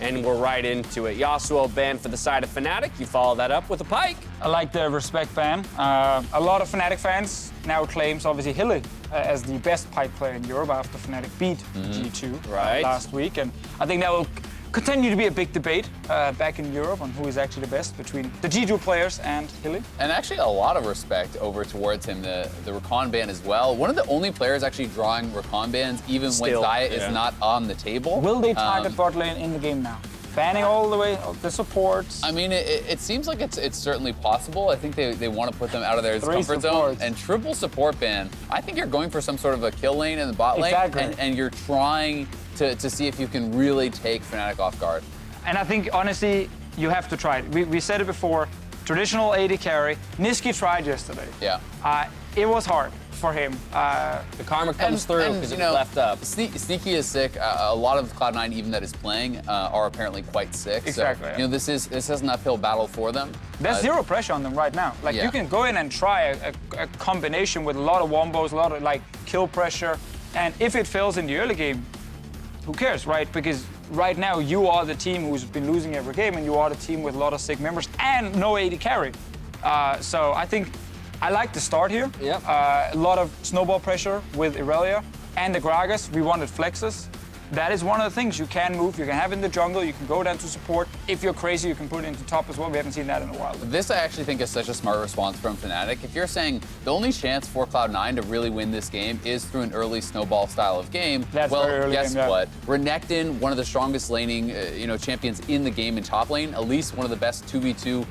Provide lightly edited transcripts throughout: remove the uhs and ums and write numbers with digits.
And we're right into it. Yasuo banned for the side of Fnatic. You follow that up with a Pyke. I like the respect ban. A lot of Fnatic fans now claims, obviously, Hylissang as the best Pyke player in Europe after Fnatic beat G2 last week. And I think that will continue to be a big debate back in Europe on who is actually the best between the G2 players and Hylissang. And actually a lot of respect over towards him, the Recon ban as well. One of the only players actually drawing Recon bans even when Xayah is not on the table. Will they target bot lane in the game now? Banning all the way the supports. I mean, it seems like it's certainly possible. I think they want to put them out of their comfort zone. And triple support ban, I think you're going for some sort of a kill lane in the bot lane. And you're trying to see if you can really take Fnatic off guard. And I think, honestly, you have to try it. We said it before, traditional AD carry. Nisqy tried yesterday. Yeah. It was hard for him. The karma comes through because it's left up. Sneaky is sick. A lot of Cloud9 even that is playing are apparently quite sick. Exactly. So, this is an uphill battle for them. There's zero pressure on them right now. Like you can go in and try a combination with a lot of wombos, a lot of kill pressure, and if it fails in the early game, who cares, right? Because right now you are the team who's been losing every game, and you are the team with a lot of sick members and no AD carry. So I think I like the start here. Yep. A lot of snowball pressure with Irelia and the Gragas. We wanted flexes. That is one of the things you can move. You can have in the jungle. You can go down to support. If you're crazy, you can put it into top as well. We haven't seen that in a while. This I actually think is such a smart response from Fnatic. If you're saying the only chance for Cloud9 to really win this game is through an early snowball style of game, That's well, very early guess game, what? Renekton, one of the strongest laning champions in the game in top lane. Elise, one of the best 2v2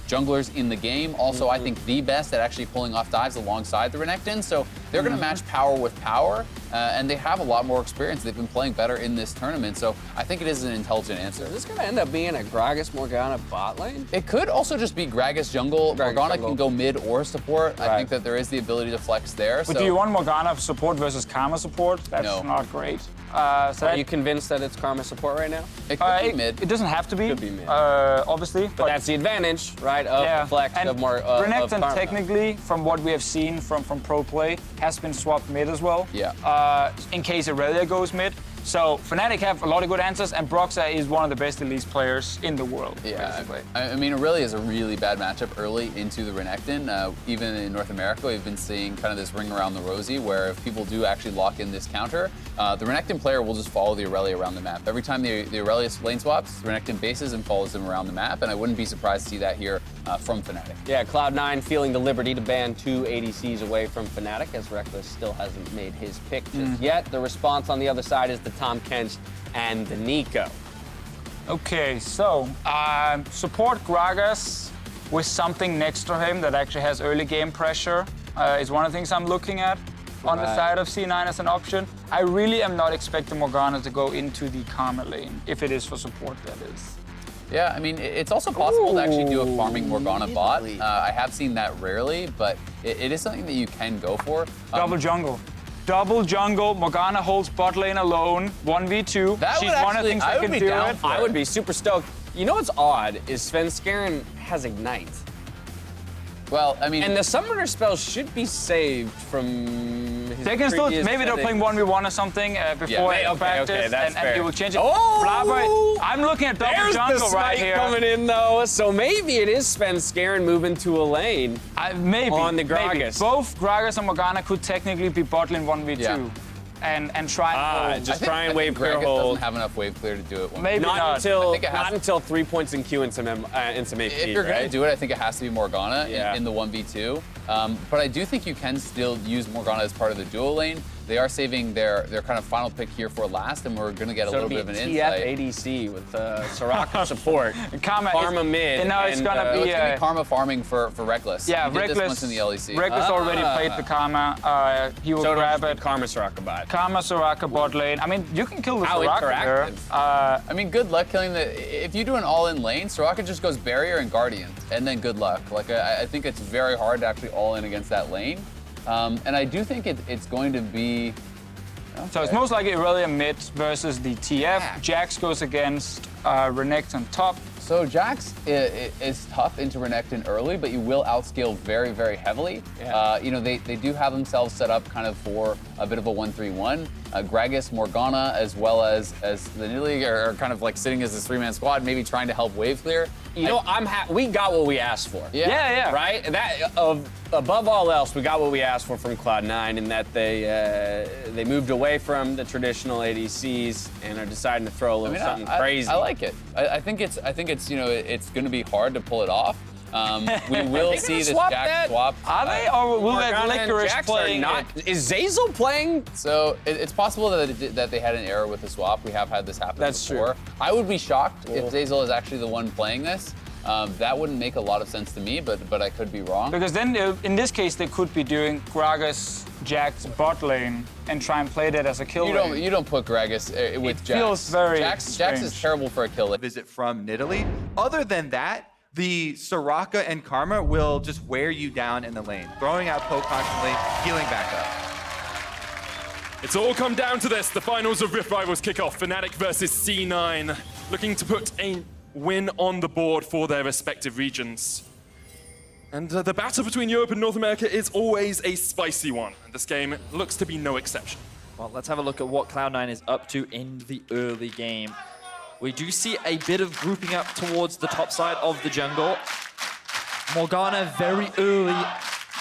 junglers in the game. Also, I think the best at actually pulling off dives alongside the Renekton. So they're going to match power with power, and they have a lot more experience. They've been playing better in this tournament. So I think it is an intelligent answer. Is this going to end up being a Gragas Morgana bot lane? It could also just be Gragas jungle. Morgana can go mid or support. I think that there is the ability to flex there. But do you want Morgana support versus Karma support? That's not great. Are you convinced that it's Karma support right now? It could be mid. It doesn't have to be. Could be mid. Obviously. But that's the advantage, right, of the flex and of more Renekton, technically, from what we have seen from pro play, has been swapped mid as well. Yeah. In case Irelia goes mid. So Fnatic have a lot of good answers, and Broxah is one of the best Elise players in the world. Yeah, basically. I mean, Irelia is a really bad matchup early into the Renekton. Even in North America, we've been seeing kind of this ring around the rosy, where if people do actually lock in this counter, the Renekton player will just follow the Irelia around the map. Every time the Irelia lane swaps, the Renekton bases and follows them around the map, and I wouldn't be surprised to see that here from Fnatic. Yeah, Cloud9 feeling the liberty to ban 2 ADCs away from Fnatic, as Rekkles still hasn't made his pick just yet. The response on the other side is the Tom Kench and the Nico. Okay, so support Gragas with something next to him that actually has early game pressure is one of the things I'm looking at on the side of C9 as an option. I really am not expecting Morgana to go into the Karma lane, if it is for support, that is. Yeah, I mean, it's also possible to actually do a farming Morgana bot. I have seen that rarely, but it is something that you can go for. Double jungle. Double jungle, Morgana holds bot lane alone, 1v2. She's one of the things that can do it. I would be super stoked. You know what's odd is Svenskeren has Ignite. Well, I mean... And the summoner spell should be saved from his They can still, maybe they're playing 1v1 or something before practice, and they will change it. Oh! Blaber, I'm looking at double jungle right here. Coming in though, so maybe it is Svenskeren moving to a lane. Maybe. On the Gragas. Maybe. Both Gragas and Morgana could technically be bot lane 1v2. And try and hold. Just try and wave clear Gragas hold. doesn't have enough wave clear to do it. Maybe not not. until 3 points in Q and some HP. If you're going to do it, I think it has to be Morgana in the 1v2. But I do think you can still use Morgana as part of the duo lane. They are saving their kind of final pick here for last, and we're going to get a little bit of an insight. TF ADC with Soraka support. Karma mid. No, it's going to be Karma farming for Rekkles. Yeah, he did Rekkles. this once in the LEC. Rekkles already played the Karma. He will grab it. Karma Soraka bot. Karma Soraka bot lane. I mean, you can kill the Soraka there. I mean, good luck killing the... If you do an all-in lane, Soraka just goes barrier and guardian, and then good luck. Like, I think it's very hard to actually all-in against that lane. And I do think it's going to be... Okay. So it's most likely Irelia mid versus the TF. Jax goes against Renekton top. So Jax is tough into Renekton early, but you will outscale very, very heavily. Yeah. You know, they do have themselves set up kind of for a bit of a 1-3-1. Gragas, Morgana, as well as the nidalee are kind of like sitting as this 3-man squad, maybe trying to help wave clear. You know, we got what we asked for. Yeah. Right? That above all else, we got what we asked for from Cloud9 in that they moved away from the traditional ADCs and are deciding to throw a little something crazy. I like it. I think it's you know it's going to be hard to pull it off. We will see this Jax swap. Are they, or will we have Licorice playing? Is Zeyzal playing? So it's possible that they had an error with the swap. We have had this happen That's before. true. I would be shocked if Zeyzal is actually the one playing this. That wouldn't make a lot of sense to me, but I could be wrong. Because then, in this case, they could be doing Gragas, Jax bot lane and try and play that as a kill lane. You don't put Gragas with Jax. Feels very Jax is terrible for a kill lane. Visit from nidalee. Other than that, the Soraka and Karma will just wear you down in the lane, throwing out poke constantly, healing back up. It's all come down to this. The finals of Rift Rivals kick off. Fnatic versus C9, looking to put a win on the board for their respective regions. And the battle between Europe and North America is always a spicy one, and this game looks to be no exception. Well, let's have a look at what Cloud9 is up to in the early game. We do see a bit of grouping up towards the top side of the jungle. Morgana very early,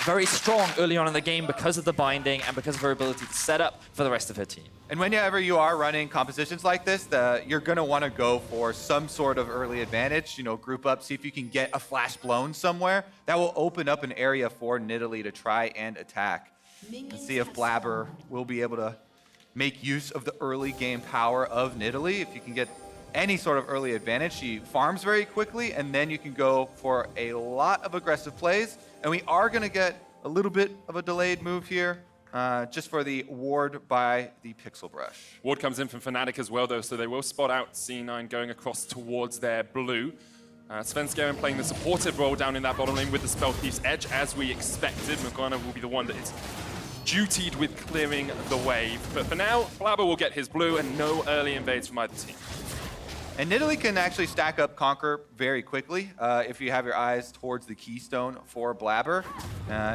very strong early on in the game because of the binding and because of her ability to set up for the rest of her team. And whenever you are running compositions like this, you're going to want to go for some sort of early advantage. You know, group up, see if you can get a flash blown somewhere. That will open up an area for nidalee to try and attack. And see if Blaber will be able to make use of the early game power of nidalee. If you can get any sort of early advantage, she farms very quickly, and then you can go for a lot of aggressive plays. And we are going to get a little bit of a delayed move here, just for the ward by the Pixel Brush. Ward comes in from Fnatic as well, though, so they will spot out C9 going across towards their blue. Svenskeren playing the supportive role down in that bottom lane with the Spell Thief's Edge, as we expected. Morgana will be the one that is dutied with clearing the wave. But for now, Blaber will get his blue and no early invades from either team. And nidalee can actually stack up Conquer very quickly if you have your eyes towards the keystone for Blaber.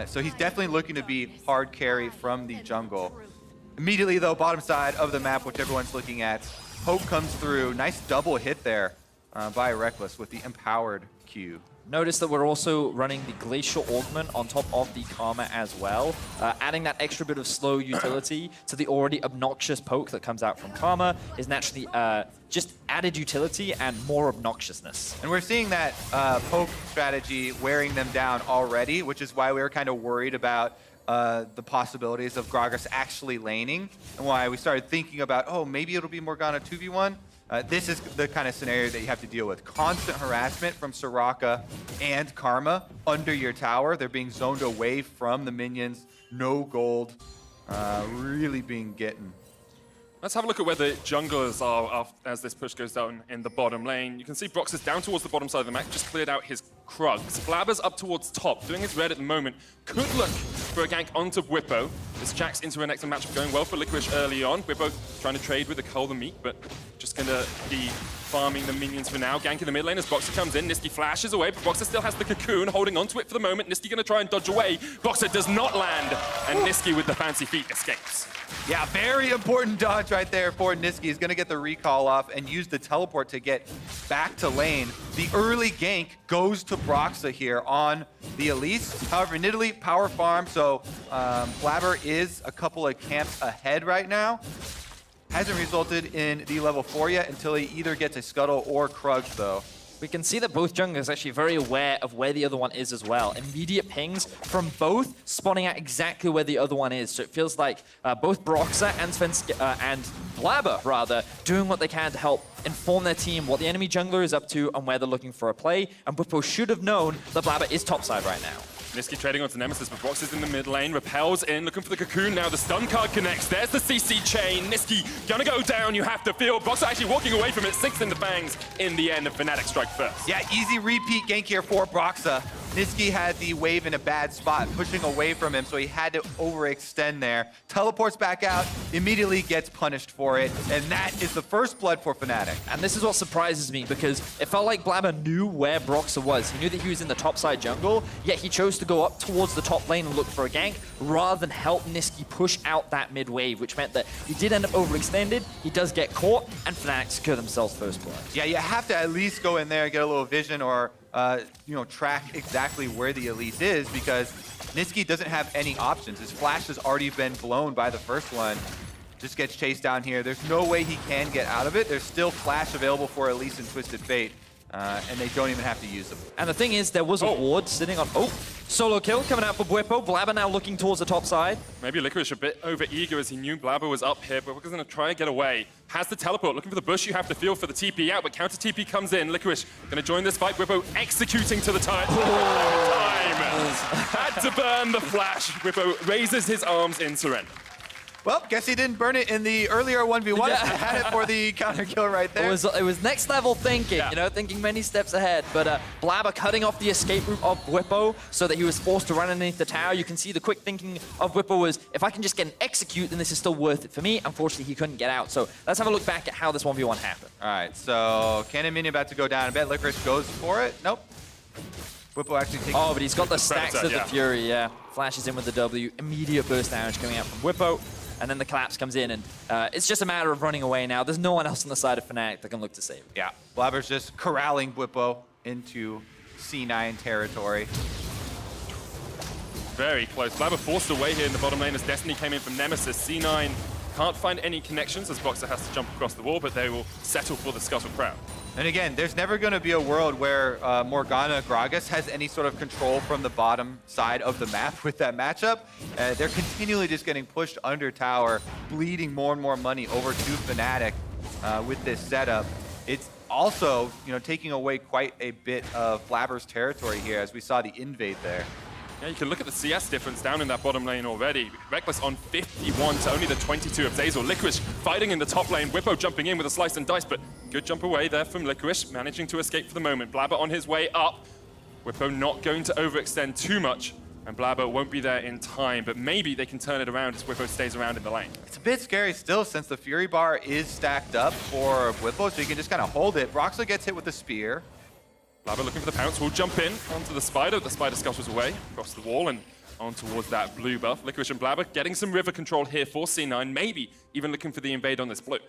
So he's definitely looking to be hard carry from the jungle. Immediately, though, bottom side of the map, which everyone's looking at, Poke comes through. Nice double hit there by Rekkles with the empowered Q. Notice that we're also running the Glacial Augment on top of the Karma as well, adding that extra bit of slow utility to the already obnoxious poke that comes out from Karma is naturally just added utility and more obnoxiousness. And we're seeing that poke strategy wearing them down already, which is why we were kind of worried about the possibilities of Gragas actually laning, and why we started thinking about, oh, maybe it'll be Morgana 2v1. This is the kind of scenario that you have to deal with. Constant harassment from Soraka and Karma under your tower. They're being zoned away from the minions. No gold. Really being getting. Let's have a look at where the junglers are as this push goes down in the bottom lane. You can see Broxah's down towards the bottom side of the map, just cleared out his Krugs. Blaber's up towards top, doing his red at the moment. Could look for a gank onto Bwipo. This Jax into a next matchup going well for Licorice early on. Bwipo trying to trade with the Cull the Meat, but just going to be farming the minions for now. Gank in the mid lane as Broxah comes in. Nisqy flashes away, but Broxah still has the cocoon, holding onto it for the moment. Nisqy going to try and dodge away. Broxah does not land, and Nisqy with the fancy feet escapes. Yeah, very important dodge right there for Nisqy. He's going to get the recall off and use the teleport to get back to lane. The early gank goes to Broxah here on the Elise. However, nidalee power farm, so Blaber is a couple of camps ahead right now. Hasn't resulted in the level 4 yet until he either gets a Scuttle or Krugs, though. We can see that both junglers are actually very aware of where the other one is as well. Immediate pings from both spawning out exactly where the other one is. So it feels like both Broxah and Blaber, rather, doing what they can to help inform their team what the enemy jungler is up to and where they're looking for a play. And Bwipo should have known that Blaber is topside right now. Nisqy trading onto Nemesis, but Broxah's in the mid lane. Repels in, looking for the cocoon now. The stun card connects. There's the CC chain. Nisqy gonna go down, you have to feel. Broxah actually walking away from it. 6 in the fangs in the end of Fnatic strike first. Yeah, easy repeat gank here for Broxah. Nisqy had the wave in a bad spot, pushing away from him, so he had to overextend there. Teleports back out, immediately gets punished for it, and that is the first blood for Fnatic. And this is what surprises me, because it felt like Blaber knew where Broxah was. He knew that he was in the top side jungle, yet he chose to go up towards the top lane and look for a gank, rather than help Nisqy push out that mid wave, which meant that he did end up overextended, he does get caught, and Fnatic secure themselves first blood. Yeah, you have to at least go in there and get a little vision or track exactly where the Elise is, because Nisqy doesn't have any options. His flash has already been blown by the first one. Just gets chased down here. There's no way he can get out of it. There's still flash available for Elise and Twisted Fate, and they don't even have to use them. And the thing is, there was a ward sitting on... Solo kill coming out for Bwipo. Blaber now looking towards the top side. Maybe Licorice a bit over-eager as he knew Blaber was up here, but we're going to try and get away. Has the teleport, looking for the bush. You have to feel for the TP out, but counter TP comes in. Licorice going to join this fight. Bwipo executing to the time. Had to burn the flash. Bwipo raises his arms in surrender. Well, guess he didn't burn it in the earlier 1v1. Yeah. Had it for the counter kill right there. It was next level thinking, thinking many steps ahead. But Blaber cutting off the escape route of Bwipo so that he was forced to run underneath the tower. You can see the quick thinking of Bwipo was, if I can just get an execute, then this is still worth it for me. Unfortunately, he couldn't get out. So let's have a look back at how this 1v1 happened. All right, so Cannon Minion about to go down. I bet Licorice goes for it. Nope. Bwipo actually takes... Oh, but he's got the stacks Predator, of the Fury, Flashes in with the W. Immediate burst damage coming out from Bwipo. And then the collapse comes in, and it's just a matter of running away now. There's no one else on the side of Fnatic that can look to save him. Yeah, Blaber's just corralling Bwipo into C9 territory. Very close. Blaber forced away here in the bottom lane as Destiny came in from Nemesis. C9 can't find any connections as Broxah has to jump across the wall, but they will settle for the Scuttle Crown. And again, there's never going to be a world where Morgana Gragas has any sort of control from the bottom side of the map with that matchup. They're continually just getting pushed under tower, bleeding more and more money over to Fnatic with this setup. It's also, taking away quite a bit of Blaber's territory here, as we saw the invade there. Yeah, you can look at the CS difference down in that bottom lane already. Rekkles on 51 to only the 22 of Zeyzal. Licorice fighting in the top lane. Bwipo jumping in with a slice and dice, but good jump away there from Licorice, managing to escape for the moment. Blaber on his way up. Bwipo not going to overextend too much, and Blaber won't be there in time, but maybe they can turn it around as Bwipo stays around in the lane. It's a bit scary still, since the Fury Bar is stacked up for Bwipo, so you can just kind of hold it. Broxah gets hit with the spear. Blaber looking for the pounce, will jump in onto the spider. The spider scuttles away across the wall and on towards that blue buff. Licorice and Blaber getting some river control here for C9, maybe even looking for the invade on this blue.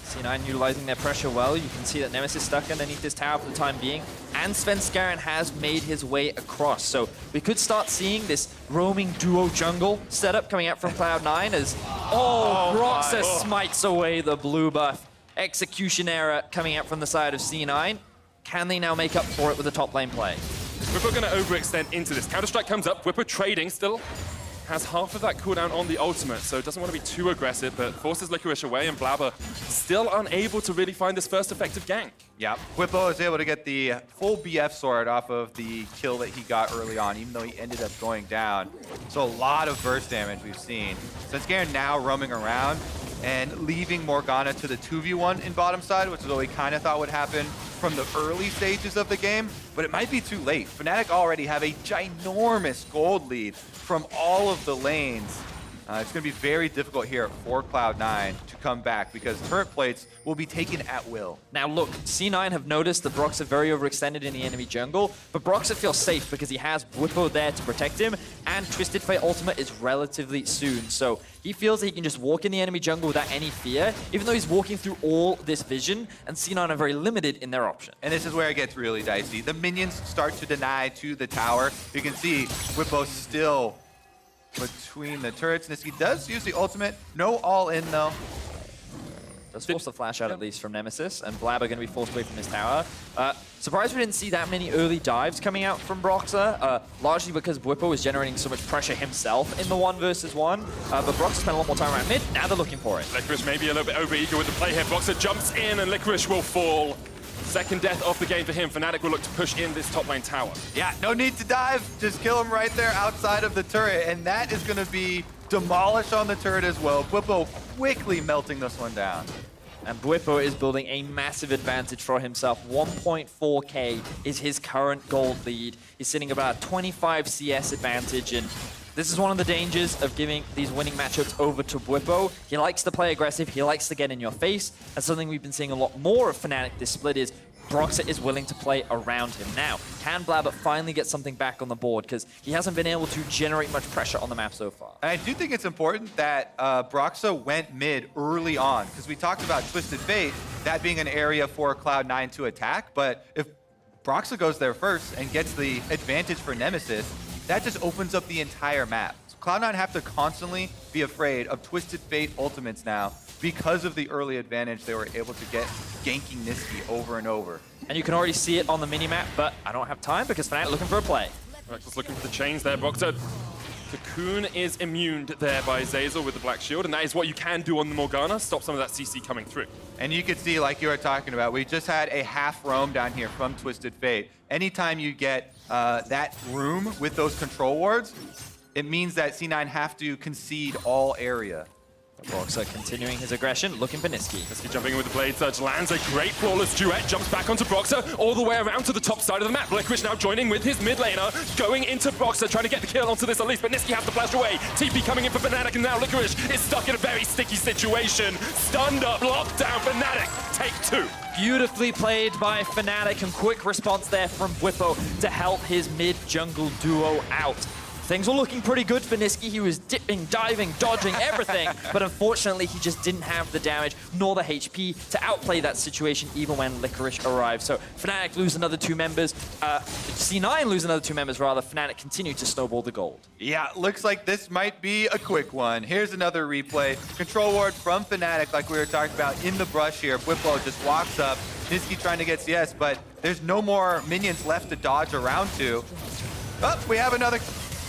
C9 utilizing their pressure well. You can see that Nemesis stuck underneath this tower for the time being, and Svenskeren has made his way across. So we could start seeing this roaming duo jungle setup coming out from Cloud9 as, Broxah smites away the blue buff. Execution error coming out from the side of C9. Can they now make up for it with a top lane play? Bwipo going to overextend into this. Counter-Strike comes up. Bwipo trading still. Has half of that cooldown on the ultimate, so doesn't want to be too aggressive, but forces Licorice away, and Blaber still unable to really find this first effective gank. Yeah, Bwipo is able to get the full BF sword off of the kill that he got early on, even though he ended up going down. So a lot of burst damage we've seen. Svenskeren now roaming around and leaving Morgana to the 2v1 in bottom side, which is what we kind of thought would happen from the early stages of the game, but it might be too late. Fnatic already have a ginormous gold lead from all of the lanes. It's going to be very difficult here for Cloud9 to come back, because turret plates will be taken at will. Now look, C9 have noticed that Broxah very overextended in the enemy jungle, but Broxah feels safe because he has Bwipo there to protect him, and Twisted Fate ultimate is relatively soon. So he feels that he can just walk in the enemy jungle without any fear, even though he's walking through all this vision, and C9 are very limited in their options. And this is where it gets really dicey. The minions start to deny to the tower. You can see Bwipo still between the turrets. Nisqy does use the ultimate. No all in though. Does force the flash out at least from Nemesis, and Blaber going to be forced away from his tower. Surprised we didn't see that many early dives coming out from Broxah, largely because Bwipo was generating so much pressure himself in the 1 versus 1. But Broxah spent a lot more time around mid. Now they're looking for it. Licorice maybe a little bit over-eager with the play here. Broxah jumps in and Licorice will fall. Second death of the game for him. Fnatic will look to push in this top lane tower. Yeah, no need to dive. Just kill him right there outside of the turret, and that is going to be demolished on the turret as well. Bwipo quickly melting this one down. And Bwipo is building a massive advantage for himself. 1.4k is his current gold lead. He's sitting about a 25 CS advantage, and this is one of the dangers of giving these winning matchups over to Bwipo. He likes to play aggressive, he likes to get in your face, and something we've been seeing a lot more of Fnatic this split is Broxah is willing to play around him. Now, can Blaber finally get something back on the board? Because he hasn't been able to generate much pressure on the map so far. And I do think it's important that Broxah went mid early on, because we talked about Twisted Fate, that being an area for Cloud9 to attack, but if Broxah goes there first and gets the advantage for Nemesis, that just opens up the entire map. So Cloud9 have to constantly be afraid of Twisted Fate ultimates now because of the early advantage they were able to get ganking Nisqy over and over. And you can already see it on the minimap, but I don't have time because Fnatic looking for a play. Rekkles looking for the chains there. Broxah. Cocoon is immune there by Zeyzal with the Black Shield, and that is what you can do on the Morgana, stop some of that CC coming through. And you can see, like you were talking about, we just had a half roam down here from Twisted Fate. Anytime you get that room with those control wards, it means that C9 have to concede all area. Broxah continuing his aggression, looking for Nisqy. Nisqy jumping in with the Blade Surge, lands a great flawless duet, jumps back onto Broxah, all the way around to the top side of the map. Licorice now joining with his mid laner, going into Broxah, trying to get the kill onto this Elise, but Nisqy has to flash away. TP coming in for Fnatic, and now Licorice is stuck in a very sticky situation. Stunned up, locked down, Fnatic, take two. Beautifully played by Fnatic, and quick response there from Bwipo to help his mid-jungle duo out. Things were looking pretty good for Nisqy. He was dipping, diving, dodging, everything. But unfortunately, he just didn't have the damage nor the HP to outplay that situation even when Licorice arrived. So Fnatic lose another 2 members. C9 lose another 2 members, rather. Fnatic continue to snowball the gold. Yeah, looks like this might be a quick one. Here's another replay. Control ward from Fnatic, like we were talking about in the brush here. Bwipo just walks up. Nisqy trying to get CS, but there's no more minions left to dodge around to. Oh, we have another...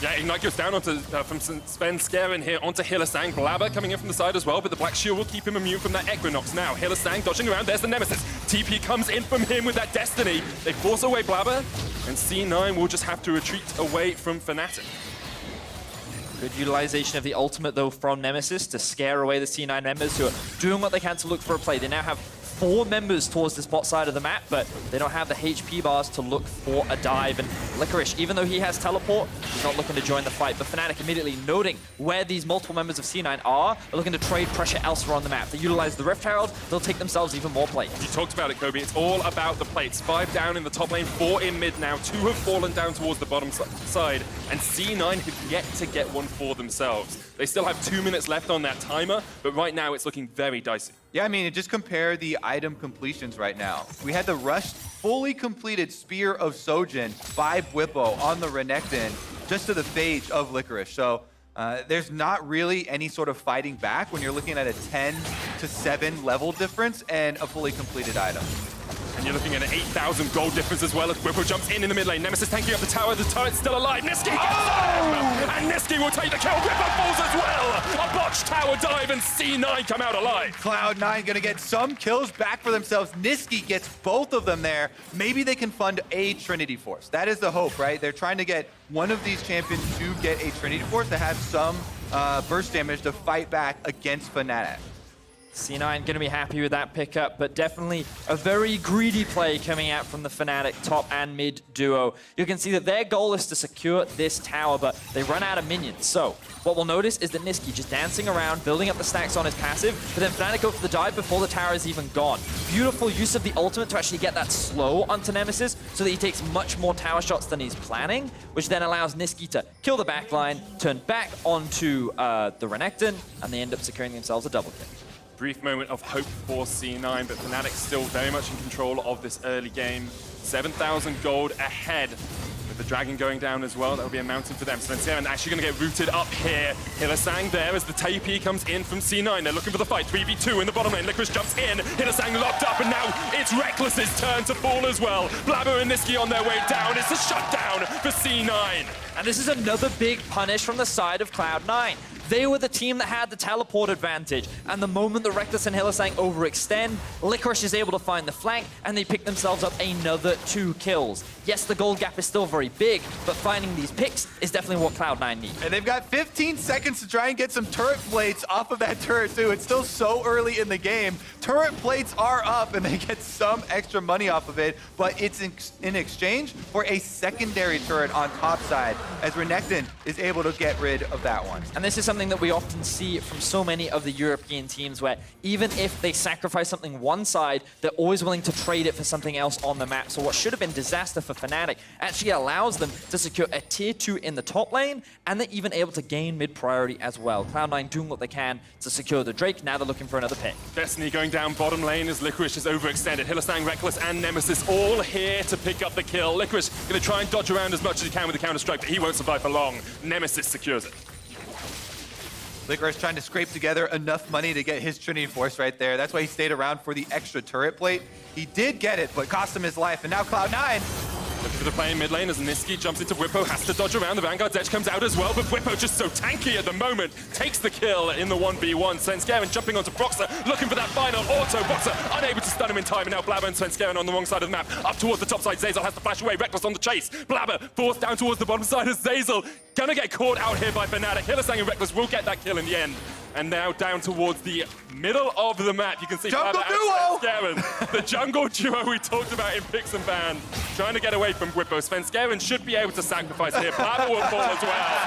Yeah, Ignite goes down onto from Svenskeren here onto Hylissang. Blaber coming in from the side as well, but the Black Shield will keep him immune from that Equinox now. Hylissang dodging around, there's the Nemesis. TP comes in from him with that Destiny. They force away Blaber, and C9 will just have to retreat away from Fnatic. Good utilization of the ultimate, though, from Nemesis to scare away the C9 members who are doing what they can to look for a play. They now have 4 members towards the spot side of the map, but they don't have the HP bars to look for a dive. And Licorice, even though he has teleport, he's not looking to join the fight. But Fnatic immediately noting where these multiple members of C9 are, they're looking to trade pressure elsewhere on the map. They utilize the Rift Herald, they'll take themselves even more plates. You talked about it, Kobe. It's all about the plates. 5 down in the top lane, 4 in mid now. 2 have fallen down towards the bottom side, and C9 have yet to get one for themselves. They still have 2 minutes left on that timer, but right now it's looking very dicey. Yeah, I mean, just compare the item completions right now. We had the rushed, fully completed Spear of Sojin by Bwipo on the Renekton, just to the phage of Licorice. So there's not really any sort of fighting back when you're looking at a 10 to 7 level difference and a fully completed item. And you're looking at an 8,000 gold difference as well as Bwipo jumps in the mid lane. Nemesis tanking up the tower, the turret's still alive. Nisqy gets him! And Nisqy will take the kill. Bwipo falls as well! A botched tower dive and C9 come out alive. Cloud9 gonna get some kills back for themselves. Nisqy gets both of them there. Maybe they can fund a Trinity Force. That is the hope, right? They're trying to get one of these champions to get a Trinity Force to have some burst damage to fight back against Fnatic. C9 going to be happy with that pickup, but definitely a very greedy play coming out from the Fnatic top and mid duo. You can see that their goal is to secure this tower, but they run out of minions. So what we'll notice is that Nisqy just dancing around, building up the stacks on his passive, but then Fnatic go for the dive before the tower is even gone. Beautiful use of the ultimate to actually get that slow onto Nemesis so that he takes much more tower shots than he's planning, which then allows Nisqy to kill the backline, turn back onto the Renekton, and they end up securing themselves a double kill. Brief moment of hope for C9, but Fnatic still very much in control of this early game. 7,000 gold ahead. With the dragon going down as well, that will be a mountain for them. Svenskeren actually going to get rooted up here. Hylissang there as the TP comes in from C9. They're looking for the fight. 3v2 in the bottom lane. Licorice jumps in. Hylissang locked up, and now it's Rekkles' turn to fall as well. Blaber and Nisqy on their way down. It's a shutdown for C9. And this is another big punish from the side of Cloud9. They were the team that had the teleport advantage. And the moment the Rekkles and Hylissang overextend, Licorice is able to find the flank, and they pick themselves up another 2 kills. Yes, the gold gap is still very big, but finding these picks is definitely what Cloud9 need. And they've got 15 seconds to try and get some turret plates off of that turret too. It's still so early in the game. Turret plates are up and they get some extra money off of it, but it's in exchange for a secondary turret on top side, as Renekton is able to get rid of that one. And this is something that we often see from so many of the European teams, where even if they sacrifice something one side, they're always willing to trade it for something else on the map. So what should have been disaster for Fnatic actually allows them to secure a tier 2 in the top lane, and they're even able to gain mid priority as well. Cloud9 doing what they can to secure the Drake. Now they're looking for another pick. Destiny going down bottom lane as Licorice is overextended. Hylissang, Rekkles, and Nemesis all here to pick up the kill. Licorice going to try and dodge around as much as he can with the counter-strike, but he won't survive for long. Nemesis secures it. Licorice trying to scrape together enough money to get his Trinity Force right there. That's why he stayed around for the extra turret plate. He did get it, but cost him his life. And now Cloud9 looking for the play in mid lane as Nisqy jumps into Bwipo, has to dodge around. The Vanguard's edge comes out as well, but Bwipo just so tanky at the moment. Takes the kill in the 1v1. Svenskeren jumping onto Broxah, looking for that final auto. Broxah unable to stun him in time, and now Blaber and Svenskeren on the wrong side of the map. Up towards the top side, Zeyzal has to flash away. Rekkles on the chase. Blaber forced down towards the bottom side as Zeyzal gonna get caught out here by Fnatic. Hylissang and Rekkles will get that kill in the end. And now down towards the middle of the map, you can see Jungle Blaber duo! and Svenskeren, the jungle duo we talked about in Picks and Ban, trying to get away from Bwipo. Svenskeren should be able to sacrifice here. Blaber will fall as well.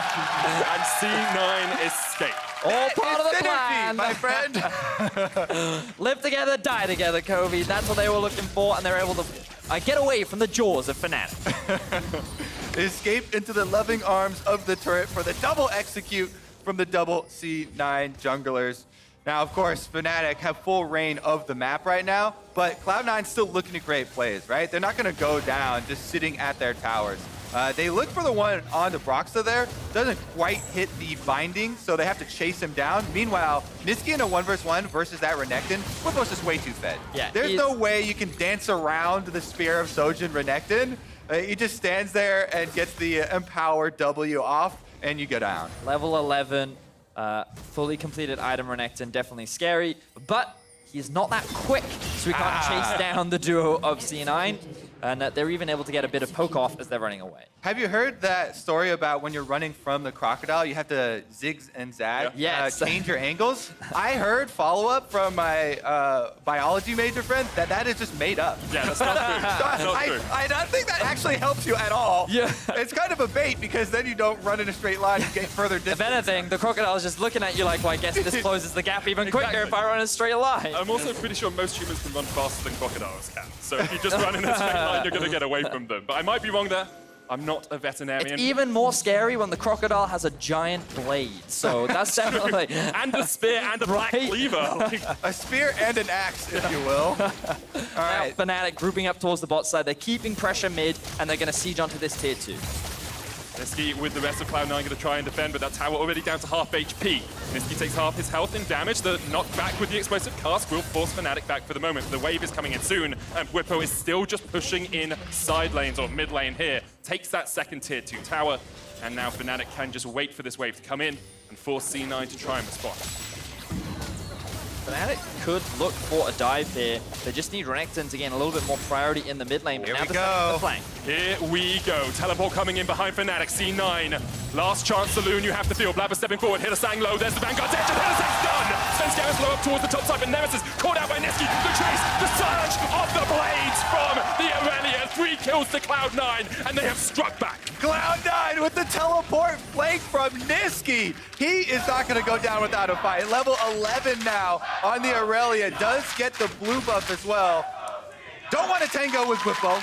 And C9 escape. All part of the Synergy, plan. my friend. Live together, die together, Kobe. That's what they were looking for, and they're able to get away from the jaws of Fnatic. Escape into the loving arms of the turret for the double execute from the double C9 junglers. Now, of course, Fnatic have full reign of the map right now, but Cloud9's still looking at great plays, right? They're not going to go down just sitting at their towers. They look for the one on the Broxah there. Doesn't quite hit the binding, so they have to chase him down. Meanwhile, Nisqy in a 1v1 versus that Renekton, Bwipo's just way too fed. Yeah, there's no way you can dance around the spear of Sojin Renekton. He just stands there and gets the empowered W off, and you go down. Level 11, fully completed item Renekton, definitely scary, but he's not that quick, so we can't chase down the duo of C9. And they're even able to get a bit of poke off as they're running away. Have you heard that story about when you're running from the crocodile, you have to zig and zag, Yes. change your angles? I heard follow-up from my biology major friend that is just made up. Yeah, that's not true. That's not true. I don't think that actually helps you at all. Yeah. It's kind of a bait because then you don't run in a straight line and get further distance. If anything, the crocodile is just looking at you like, well, I guess this closes the gap even quicker Exactly. if I run in a straight line. I'm also pretty sure most humans can run faster than crocodiles can. So if you just run in a straight line, you're going to get away from them. But I might be wrong there. I'm not a veterinarian. It's even more scary when the crocodile has a giant blade. So that's definitely... And a spear and a black Right. cleaver. Like, A spear and an axe, if you will. All Now, right. Fnatic grouping up towards the bot side. They're keeping pressure mid, and they're going to siege onto this tier 2. Nisqy with the rest of Cloud9 going to try and defend, but that tower already down to half HP. Nisqy takes half his health in damage. The knockback with the explosive cast will force Fnatic back for the moment. The wave is coming in soon, and Bwipo is still just pushing in side lanes or mid lane here. Takes that second tier 2 tower, and now Fnatic can just wait for this wave to come in and force C9 to try and respond. Fnatic could look for a dive here. They just need Renekton to gain a little bit more priority in the mid lane. But Here now we they're go. the flank. Here we go. Teleport coming in behind Fnatic. C9. Last chance saloon you have to feel. Blaber stepping forward. Hylissang low. There's the Vanguard's edge. And Hylissang's done. Svenskeren slow up towards the top side. But Nemesis caught out by Nisqy. The chase. The surge of the blades from the Irelia. 3 kills to Cloud9. And they have struck back. Cloud9 with the teleport flank from Nisqy. He is not going to go down without a fight. Level 11 now on the Irelia. Does get the blue buff as well. Don't want to tango with Bwipo.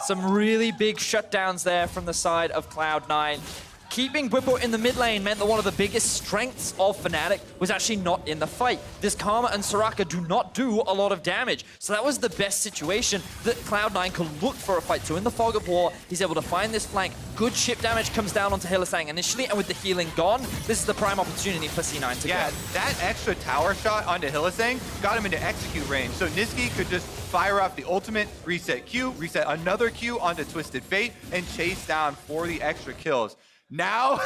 Some really big shutdowns there from the side of Cloud9. Keeping Bwipo in the mid lane meant that one of the biggest strengths of Fnatic was actually not in the fight. This Karma and Soraka do not do a lot of damage. So that was the best situation that Cloud9 could look for a fight. So in the Fog of War, he's able to find this flank. Good chip damage comes down onto Hylissang initially, and with the healing gone, this is the prime opportunity for C9 to Yeah, go. that extra tower shot onto Hylissang got him into execute range. So Nisqy could just fire off the ultimate, reset Q, reset another Q onto Twisted Fate, and chase down for the extra kills. Now,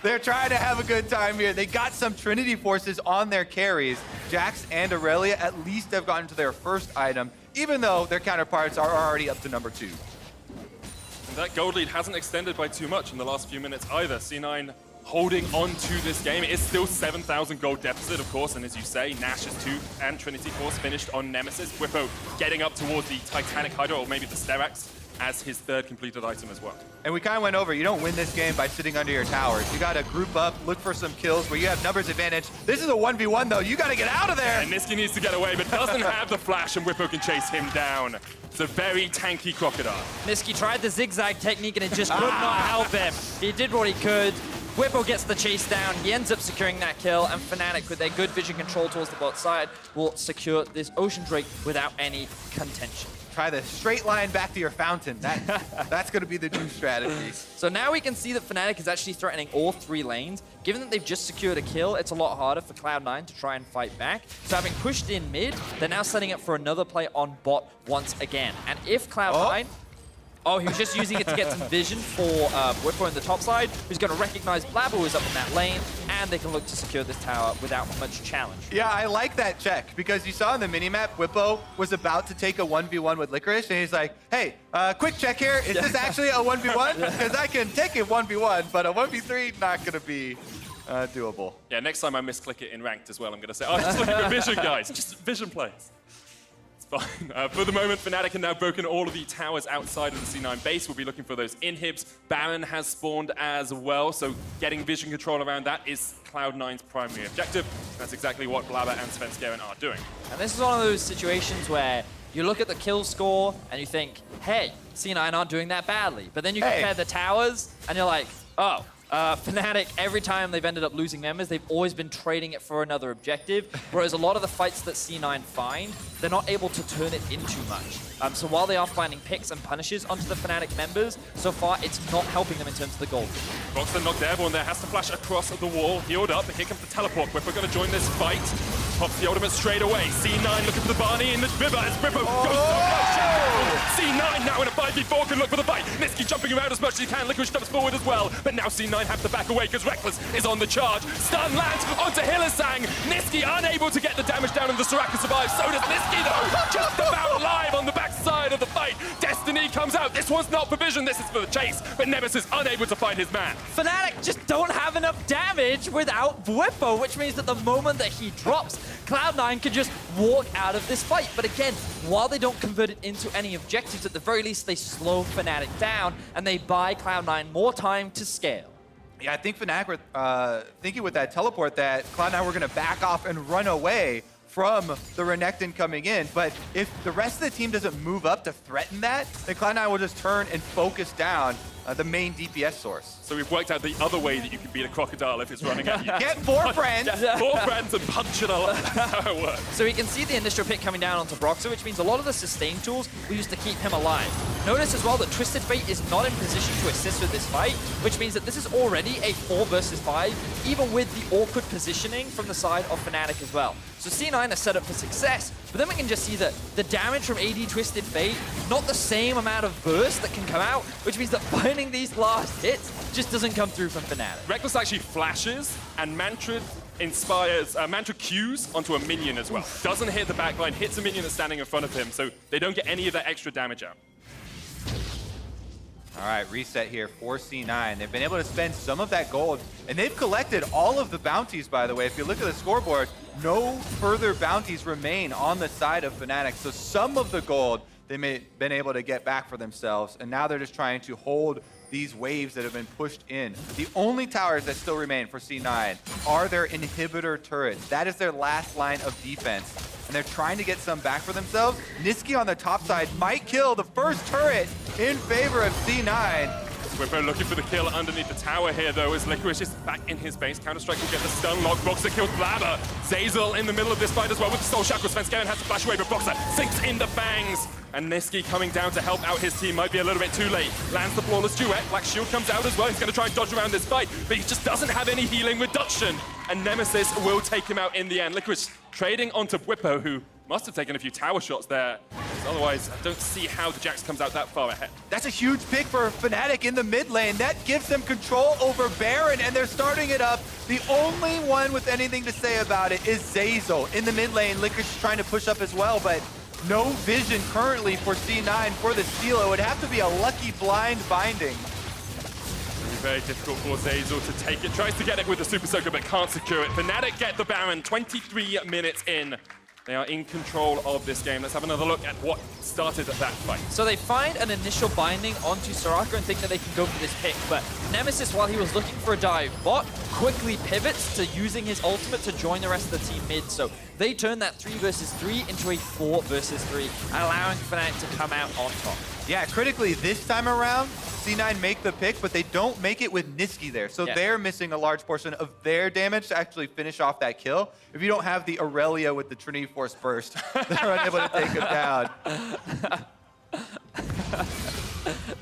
they're trying to have a good time here. They got some Trinity forces on their carries. Jax and Irelia at least have gotten to their first item, even though their counterparts are already up to number 2. And that gold lead hasn't extended by too much in the last few minutes either. C9 holding on to this game. It is still 7,000 gold deficit, of course, and as you say, Nash's 2 and Trinity Force finished on Nemesis. Bwipo getting up towards the Titanic Hydra, or maybe the Sterax, as his 3rd completed item as well. And we kind of went over, you don't win this game by sitting under your towers. You got to group up, look for some kills where you have numbers advantage. This is a 1v1 though, you got to get out of there. And Nisqy needs to get away, but doesn't have the flash, and Bwipo can chase him down. It's a very tanky Crocodile. Nisqy tried the zigzag technique and it just could not help him. He did what he could. Bwipo gets the chase down, he ends up securing that kill, and Fnatic, with their good vision control towards the bot side, will secure this Ocean Drake without any contention. Try the straight line back to your fountain. That's going to be the new strategy. So now we can see that Fnatic is actually threatening all 3 lanes. Given that they've just secured a kill, it's a lot harder for Cloud9 to try and fight back. So having pushed in mid, they're now setting up for another play on bot once again. And if Cloud9... Oh, he was just using it to get some vision for Bwipo on the top side, who's going to recognize Blaber who's up in that lane, and they can look to secure this tower without much challenge. Yeah, I like that check, because you saw on the minimap, Bwipo was about to take a 1v1 with Licorice, and he's like, hey, quick check here, is this actually a 1v1? Because I can take it 1v1, but a 1v3, not going to be doable. Yeah, next time I misclick it in ranked as well, I'm going to say, oh, just looking for vision, guys. Just vision plays. For the moment, Fnatic have now broken all of the towers outside of the C9 base. We'll be looking for those inhibs. Baron has spawned as well, so getting vision control around that is Cloud9's primary objective. That's exactly what Blaber and Svenskeren are doing. And this is one of those situations where you look at the kill score and you think, hey, C9 aren't doing that badly. But then you compare the towers and you're like, oh, Fnatic, every time they've ended up losing members, they've always been trading it for another objective, whereas a lot of the fights that C9 find, they're not able to turn it into much. So while they are finding picks and punishes onto the Fnatic members, so far it's not helping them in terms of the gold. Broxah knocked airborne there, has to flash across the wall, healed up, and here comes the teleport. We're going to join this fight. Pops the ultimate straight away. C9 looking for the Barney in the river as Bwipo goes C9 now in a 5v4 can look for the fight. Nisqy jumping around as much as he can. Licorice steps forward as well, but now C9 have to back away because Rekkles is on the charge. Stun lands onto Hylissang. Nisqy unable to get the damage down, and the Soraka survives. So does Nisqy though, just about alive on the backside of the fight. Destiny comes out. This one's not for vision, this is for the chase, but Nemesis unable to find his man. Fnatic just don't have enough damage without Bwipo, which means that the moment that he drops, Cloud9 can just walk out of this fight. But again, while they don't convert it into any objectives, at the very least they slow Fnatic down and they buy Cloud9 more time to scale. Yeah, I think Fnatic were thinking with that teleport that Cloud9 were going to back off and run away from the Renekton coming in, but if the rest of the team doesn't move up to threaten that, then Cloud9 will just turn and focus down the main DPS source. So we've worked out the other way that you can beat a crocodile if it's running at you. Get 4 friends! 4 friends and punch it all. That's how it works. So we can see the initial pick coming down onto Broxah, which means a lot of the sustain tools we used to keep him alive. Notice as well that Twisted Fate is not in position to assist with this fight, which means that this is already a 4 versus 5, even with the awkward positioning from the side of Fnatic as well. So C9 are set up for success, but then we can just see that the damage from AD Twisted Fate, not the same amount of burst that can come out, which means that finding these last hits just doesn't come through from Fnatic. Rekkles actually flashes, and Mantra inspires, Mantra Qs onto a minion as well. Doesn't hit the backline, hits a minion that's standing in front of him, so they don't get any of that extra damage out. All right, reset here for C9. They've been able to spend some of that gold, and they've collected all of the bounties, by the way. If you look at the scoreboard, no further bounties remain on the side of Fnatic. So some of the gold they may have been able to get back for themselves, and now they're just trying to hold these waves that have been pushed in. The only towers that still remain for C9 are their inhibitor turrets. That is their last line of defense, and they're trying to get some back for themselves. Nisqy on the top side might kill the first turret in favor of C9. Bwipo looking for the kill underneath the tower here, though, as Licorice is back in his base. Counter-Strike will get the stun lock. Broxah kills Blaber. Zeyzal in the middle of this fight as well with the Soul Shackle. Svenskeren has to flash away, but Broxah sinks in the fangs. And Nisqy coming down to help out his team. Might be a little bit too late. Lands the flawless duet. Black Shield comes out as well. He's going to try and dodge around this fight, but he just doesn't have any healing reduction. And Nemesis will take him out in the end. Licorice trading onto Bwipo, who must have taken a few tower shots there. Otherwise, I don't see how the Jax comes out that far ahead. That's a huge pick for Fnatic in the mid lane. That gives them control over Baron, and they're starting it up. The only one with anything to say about it is Zeyzal. In the mid lane, Licorice is trying to push up as well, but no vision currently for C9 for the steal. It would have to be a lucky blind binding. Very difficult for Zeyzal to take it. Tries to get it with the Super Soaker, but can't secure it. Fnatic get the Baron 23 minutes in. They are in control of this game. Let's have another look at what started that fight. So they find an initial binding onto Soraka and think that they can go for this pick, but Nemesis, while he was looking for a dive bot, quickly pivots to using his ultimate to join the rest of the team mid. So they turn that 3 versus 3 into a 4 versus 3, allowing Fnatic to come out on top. Yeah, critically this time around, C9 make the pick, but they don't make it with Nisqy there. So they're missing a large portion of their damage to actually finish off that kill. If you don't have the Irelia with the Trinity Force burst, they're unable to take him down.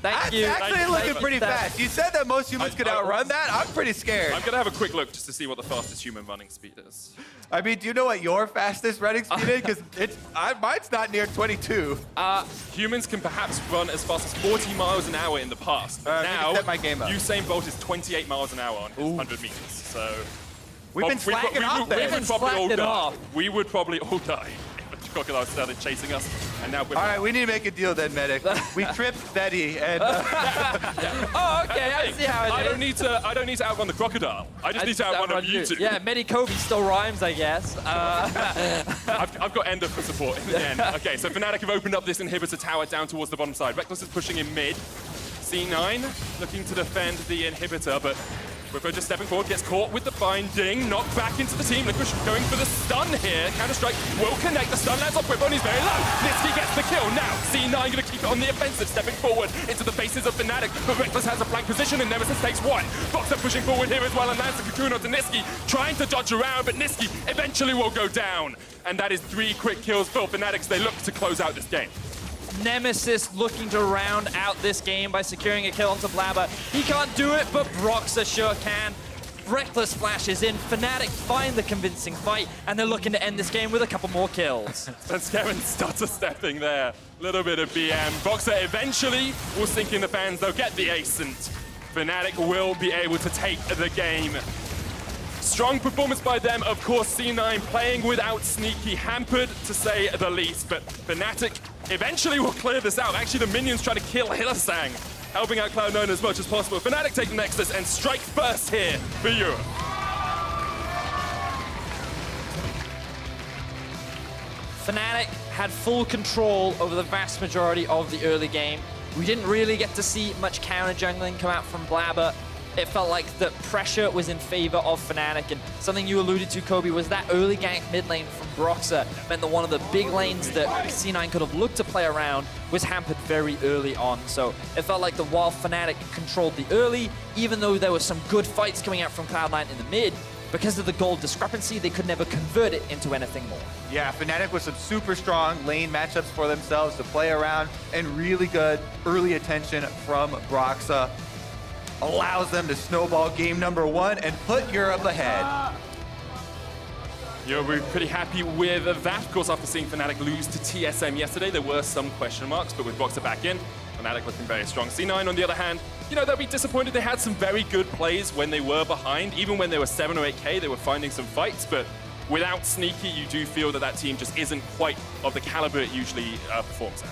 Thank you. That's actually looking pretty fast. You said that most humans could outrun that? I'm pretty scared. I'm going to have a quick look just to see what the fastest human running speed is. I mean, do you know what your fastest running speed is? Because mine's not near 22. Humans can perhaps run as fast as 40 miles an hour in the past. Now, set my game up. Usain Bolt is 28 miles an hour on 100 meters. So We've been slacking off there. We've been slacking off. We would probably all die if the crocodile started chasing us. And now we're all right, we need to make a deal then, medic. We tripped Betty and... Oh, okay, I see how it is. I don't need to outrun the crocodile. I just need to outrun you two. Yeah, Medicobi still rhymes, I guess. I've got Ender for support in the end. Okay, so Fnatic have opened up this inhibitor tower down towards the bottom side. Rekkles is pushing in mid. C9 looking to defend the inhibitor, but Bwipo just stepping forward, gets caught with the binding, knocked back into the team. Licorice going for the stun here. Counter-strike will connect. The stun lands off Bwipo and he's very low. Nisqy gets the kill. Now, C9 going to keep it on the offensive, stepping forward into the faces of Fnatic. But Rekkles has a flank position and Nemesis takes one. Broxah pushing forward here as well and lands the cocoon onto Nisqy, trying to dodge around, but Nisqy eventually will go down. And that is 3 quick kills for Fnatic. They look to close out this game. Nemesis looking to round out this game by securing a kill onto Blaber. He can't do it, but Broxah sure can. Rekkles flashes in. Fnatic find the convincing fight, and they're looking to end this game with a couple more kills. Svenskeren stutter stepping there. Little bit of BM. Broxah eventually will sink in the fans. They'll get the ace, and Fnatic will be able to take the game. Strong performance by them, of course. C9 playing without Sneaky, hampered to say the least, but Fnatic eventually will clear this out. Actually, the minions try to kill Hylissang, helping out Cloud9 as much as possible. Fnatic take the Nexus and strike first here for Europe. Fnatic had full control over the vast majority of the early game. We didn't really get to see much counter jungling come out from Blaber. It felt like the pressure was in favor of Fnatic, and something you alluded to, Kobe, was that early gank mid lane from Broxah meant that one of the big lanes that C9 could have looked to play around was hampered very early on. So it felt like while Fnatic controlled the early, even though there were some good fights coming out from Cloud9 in the mid, because of the gold discrepancy, they could never convert it into anything more. Yeah, Fnatic with some super strong lane matchups for themselves to play around, and really good early attention from Broxah. Allows them to snowball game number 1 and put Europe ahead. Yeah, we're pretty happy with that. Of course, after seeing Fnatic lose to TSM yesterday, there were some question marks, but with Broxah back in, Fnatic looking very strong. C9, on the other hand, you know, they'll be disappointed. They had some very good plays when they were behind. Even when they were 7 or 8K, they were finding some fights, but without Sneaky, you do feel that that team just isn't quite of the caliber it usually performs at.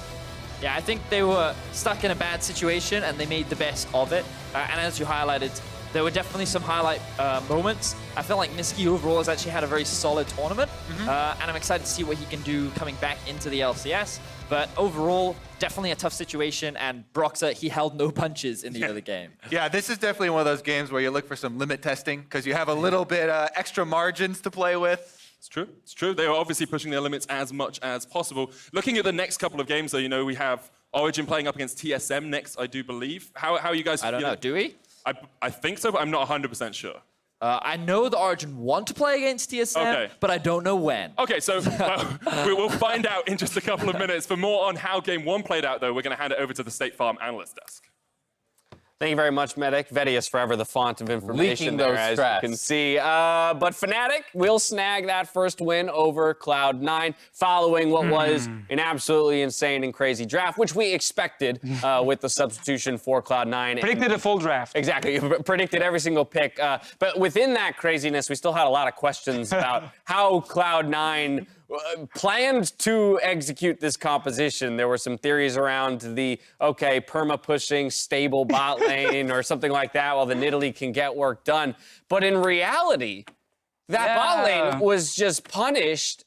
Yeah, I think they were stuck in a bad situation and they made the best of it. And as you highlighted, there were definitely some highlight moments. I feel like Nisqy overall has actually had a very solid tournament. And I'm excited to see what he can do coming back into the LCS. But overall, definitely a tough situation. And Broxah, he held no punches in the early game. Yeah, this is definitely one of those games where you look for some limit testing because you have a little bit extra margins to play with. It's true. It's true. They are obviously pushing their limits as much as possible. Looking at the next couple of games, though, you know, we have Origin playing up against TSM next, I do believe. How are you guys? I don't know. Do we? I think so, but I'm not 100% sure. I know the Origin want to play against TSM, but I don't know when. Okay, so we'll find out in just a couple of minutes. For more on how Game 1 played out, though, we're going to hand it over to the State Farm analyst desk. Thank you very much, Medic. Vedius forever the font of information Leaking there, those as strats. you can see. But Fnatic will snag that first win over Cloud9, following what was an absolutely insane and crazy draft, which we expected with the substitution for Cloud9. Predicted a full draft. Exactly. Predicted every single pick. But within that craziness, we still had a lot of questions about how Cloud9 planned to execute this composition. There were some theories around the, perma-pushing, stable bot lane or something like that while the nidalee can get work done. But in reality, that bot lane was just punished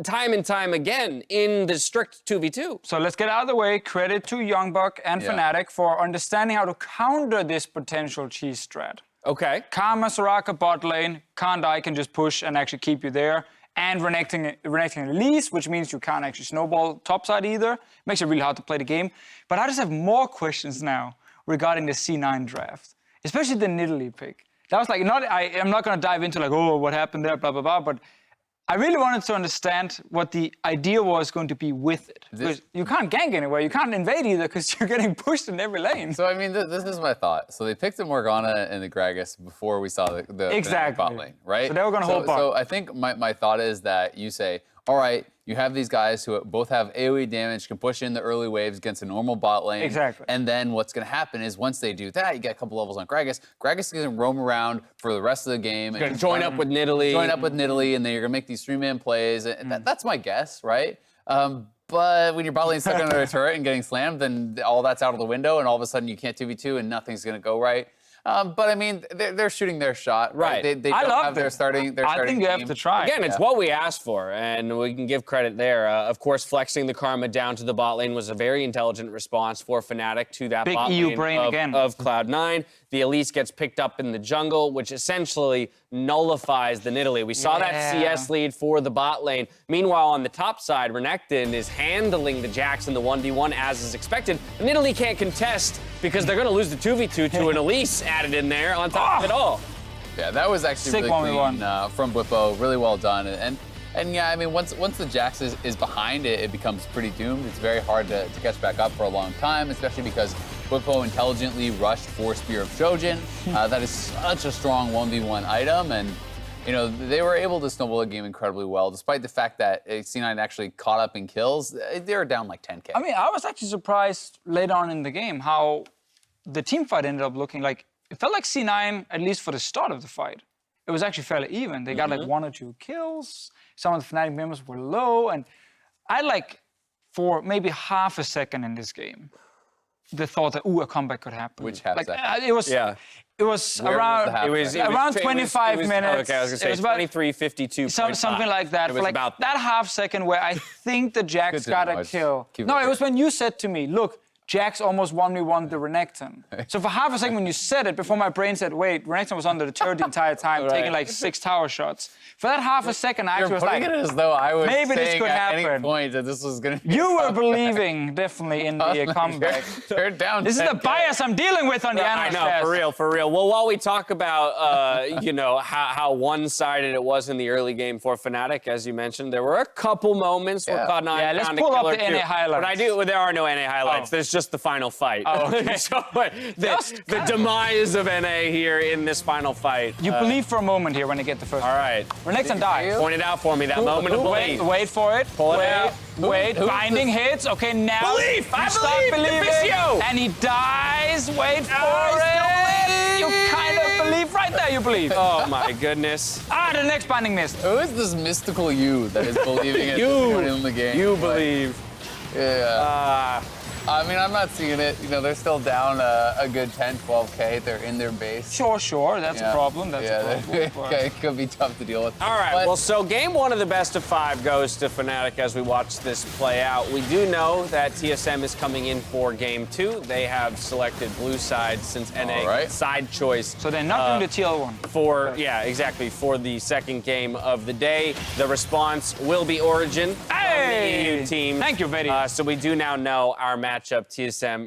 time and time again in the strict 2v2. So let's get out of the way. Credit to Youngbuck and Fnatic for understanding how to counter this potential cheese strat. Okay. Karma, Soraka, bot lane, Kandai can just push and actually keep you there. And Renekton Elise, which means you can't actually snowball topside either. Makes it really hard to play the game. But I just have more questions now regarding the C9 draft, especially the nidalee pick. That was like, I'm not going to dive into like, what happened there, blah, blah, blah. But I really wanted to understand what the idea was going to be with it. Because you can't gank anywhere. You can't invade either because you're getting pushed in every lane. So, I mean, this is my thought. So they picked the Morgana and the Gragas before we saw the bot lane, right? So they were going to hold bot. So I think my thought is that you say, all right, you have these guys who both have AoE damage, can push in the early waves against a normal bot lane. Exactly. And then what's going to happen is once they do that, you get a couple levels on Gragas. Gragas is going to roam around for the rest of the game. And Join up with nidalee. Join up with nidalee, and then you're going to make these 3-man plays. And that's my guess, right? But when your bot lane's stuck under a turret and getting slammed, then all that's out of the window, and all of a sudden you can't 2v2 and nothing's going to go right. But I mean, they're shooting their shot, right? They don't have their starting. I think you have to try. Again, it's what we asked for, and we can give credit there. Of course, flexing the Karma down to the bot lane was a very intelligent response for Fnatic to that Big bot EU lane brain again. of Cloud9. The Elise gets picked up in the jungle, which essentially nullifies the nidalee. We saw that CS lead for the bot lane. Meanwhile, on the top side, Renekton is handling the Jax in the 1v1 as is expected. The nidalee can't contest because they're going to lose the 2v2 to an Elise added in there on top of it all. Yeah, that was actually Sick really clean from Bwipo. Really well done. And yeah, I mean, once the Jax is behind it, it becomes pretty doomed. It's very hard to catch back up for a long time, especially because Bwipo intelligently rushed for Spear of Trojan. That is such a strong 1v1 item, and you know, they were able to snowball the game incredibly well, despite the fact that C9 actually caught up in kills. They were down like 10K. I mean, I was actually surprised later on in the game how the team fight ended up looking like. It felt like C9, at least for the start of the fight, it was actually fairly even. They got like 1 or 2 kills. Some of the Fnatic members were low, and I like, for maybe half a second in this game, the thought that, a comeback could happen. Which half second? It was, it was around, around 25 minutes. Okay, I was going to say 23:52. Something like that. For like about that half second where I think the Jax got a kill. No, it was when you said to me, look, Jax almost 1v1 the Renekton. So for half a second when you said it, before my brain said, wait, Renekton was under the turret the entire time, taking like 6 tower shots. For that half a second, I actually was like, it as though I was maybe this saying could at happen. any point that this was going to be You were believing, definitely, in the comeback. They're down. This is the bias I'm dealing with on the I analyst know, test. for real. Well, while we talk about, you know, how one-sided it was in the early game for Fnatic, as you mentioned, there were a couple moments where Cloud9 Yeah, let's found a pull up killer the NA highlights. But there are no NA highlights. There's just the final fight. Oh, okay. So the demise of NA here in this final fight. You believe for a moment here when they get the first. All right. Renekton dies. Point it out for me, that moment of belief. Wait for it. Pull it out. Wait. Binding hits. Okay, now. Belief! I stop believe! believing. Deficio! And he dies. Wait for it. You kind of believe. Right there, you believe. Oh, my goodness. The next binding missed. Who is this mystical you that is believing it in the game? You believe. Yeah. I mean, I'm not seeing it. You know, they're still down a good 10, 12K. They're in their base. Sure. That's a problem. That's a problem. It could be tough to deal with. All right, well, so game 1 of the best of 5 goes to Fnatic as we watch this play out. We do know that TSM is coming in for game 2. They have selected blue side since NA side choice. So they're not doing the TL1. Yeah, exactly, for the second game of the day. The response will be Origin from the EU team. Thank you, Vedius. So we do now know our matchup, TSM